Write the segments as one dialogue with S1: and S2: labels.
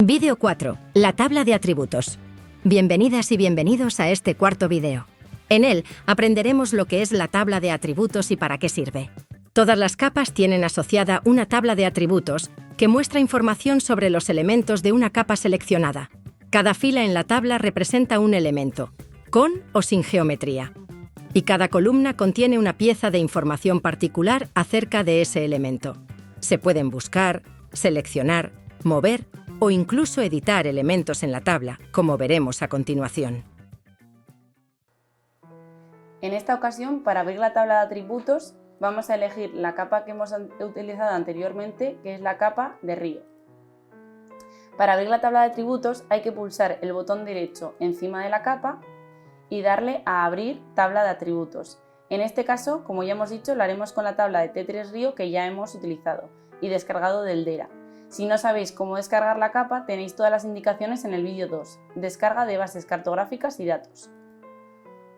S1: Vídeo 4. La tabla de atributos. Bienvenidas y bienvenidos a este cuarto vídeo. En él aprenderemos lo que es la tabla de atributos y para qué sirve. Todas las capas tienen asociada una tabla de atributos que muestra información sobre los elementos de una capa seleccionada. Cada fila en la tabla representa un elemento, con o sin geometría. Y cada columna contiene una pieza de información particular acerca de ese elemento. Se pueden buscar, seleccionar, mover o incluso editar elementos en la tabla, como veremos a continuación.
S2: En esta ocasión, para abrir la tabla de atributos, vamos a elegir la capa que hemos utilizado anteriormente, que es la capa de río. Para abrir la tabla de atributos hay que pulsar el botón derecho encima de la capa y darle a abrir tabla de atributos. En este caso, como ya hemos dicho, lo haremos con la tabla de T3 Río que ya hemos utilizado y descargado del DERA. Si no sabéis cómo descargar la capa, tenéis todas las indicaciones en el vídeo 2, descarga de bases cartográficas y datos.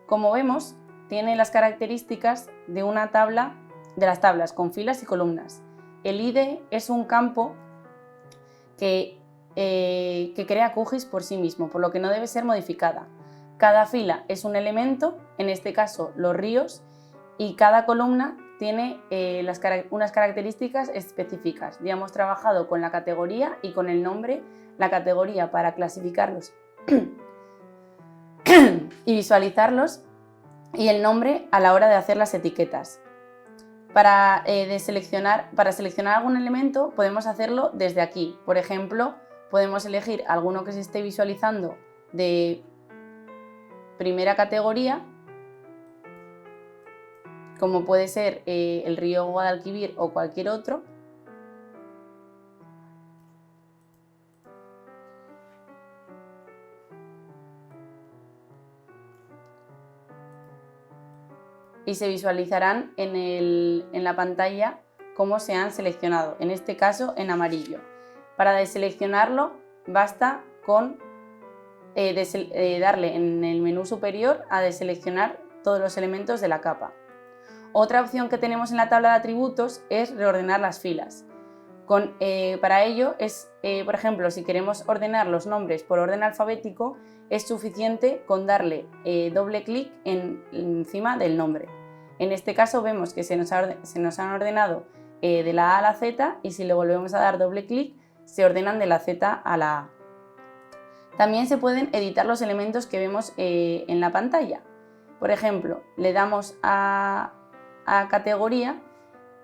S2: Como vemos, tiene las características de una tabla, de las tablas con filas y columnas. El ID es un campo que crea QGIS por sí mismo, por lo que no debe ser modificada. Cada fila es un elemento, en este caso los ríos, y cada columna tiene unas características específicas. Ya hemos trabajado con la categoría y con el nombre, la categoría para clasificarlos y visualizarlos, y el nombre a la hora de hacer las etiquetas. Para seleccionar algún elemento podemos hacerlo desde aquí. Por ejemplo, podemos elegir alguno que se esté visualizando de primera categoría, como puede ser el río Guadalquivir o cualquier otro. Y se visualizarán en la pantalla cómo se han seleccionado, en este caso en amarillo. Para deseleccionarlo basta con darle en el menú superior a deseleccionar todos los elementos de la capa. Otra opción que tenemos en la tabla de atributos es reordenar las filas. Para ello, por ejemplo, si queremos ordenar los nombres por orden alfabético, es suficiente con darle doble clic encima del nombre. En este caso vemos que se nos han ordenado de la A a la Z, y si le volvemos a dar doble clic se ordenan de la Z a la A. También se pueden editar los elementos que vemos en la pantalla. Por ejemplo, le damos a categoría,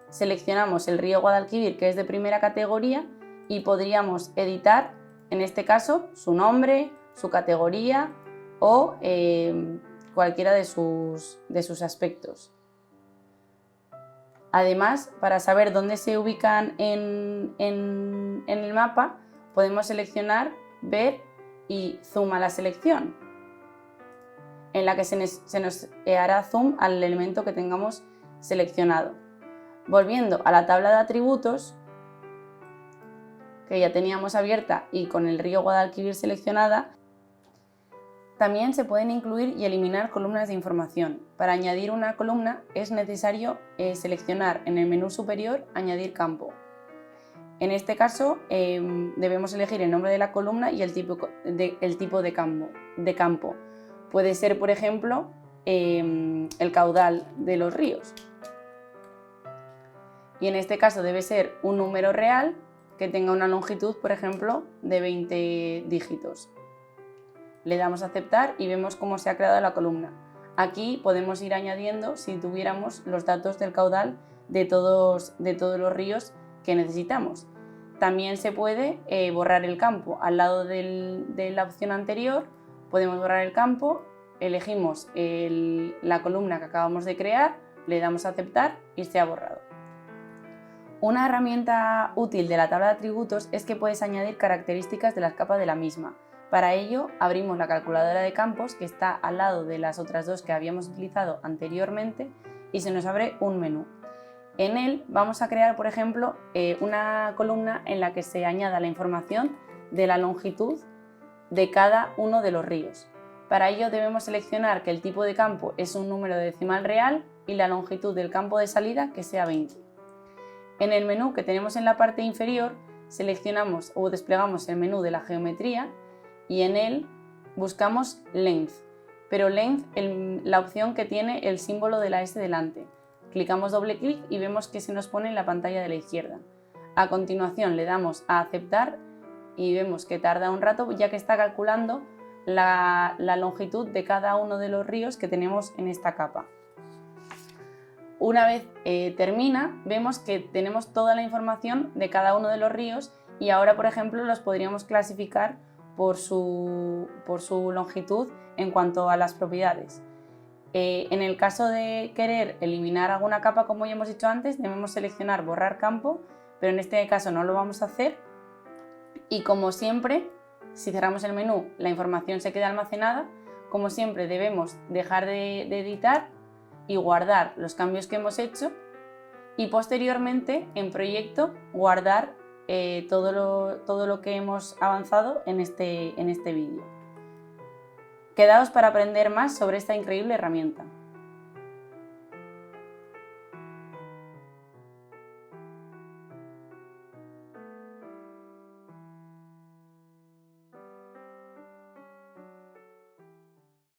S2: seleccionamos el río Guadalquivir, que es de primera categoría, y podríamos editar, en este caso, su nombre, su categoría o cualquiera de sus aspectos. Además, para saber dónde se ubican en el mapa, podemos seleccionar, ver y zoom a la selección, en la que se nos hará zoom al elemento que tengamos seleccionado. Volviendo a la tabla de atributos, que ya teníamos abierta y con el río Guadalquivir seleccionada, también se pueden incluir y eliminar columnas de información. Para añadir una columna es necesario seleccionar en el menú superior Añadir campo. En este caso debemos elegir el nombre de la columna y el tipo de campo. Puede ser, por ejemplo, el caudal de los ríos. Y en este caso debe ser un número real que tenga una longitud, por ejemplo, de 20 dígitos. Le damos a aceptar y vemos cómo se ha creado la columna. Aquí podemos ir añadiendo, si tuviéramos, los datos del caudal de todos los ríos que necesitamos. También se puede borrar el campo. Al lado de la opción anterior podemos borrar el campo, elegimos la columna que acabamos de crear, le damos a aceptar y se ha borrado. Una herramienta útil de la tabla de atributos es que puedes añadir características de las capas de la misma. Para ello, abrimos la calculadora de campos, que está al lado de las otras dos que habíamos utilizado anteriormente, y se nos abre un menú. En él vamos a crear, por ejemplo, una columna en la que se añada la información de la longitud de cada uno de los ríos. Para ello debemos seleccionar que el tipo de campo es un número decimal real y la longitud del campo de salida que sea 20. En el menú que tenemos en la parte inferior seleccionamos o desplegamos el menú de la geometría y en él buscamos Length, pero Length la opción que tiene el símbolo de la S delante. Clicamos doble clic y vemos que se nos pone en la pantalla de la izquierda. A continuación le damos a aceptar y vemos que tarda un rato ya que está calculando la longitud de cada uno de los ríos que tenemos en esta capa. Una vez termina, vemos que tenemos toda la información de cada uno de los ríos y ahora, por ejemplo, los podríamos clasificar por su longitud en cuanto a las propiedades. En el caso de querer eliminar alguna capa, como ya hemos dicho antes, debemos seleccionar borrar campo, pero en este caso no lo vamos a hacer. Y como siempre, si cerramos el menú, la información se queda almacenada. Como siempre, debemos dejar de editar y guardar los cambios que hemos hecho y posteriormente en proyecto guardar todo lo que hemos avanzado en este vídeo. Quedaos para aprender más sobre esta increíble herramienta.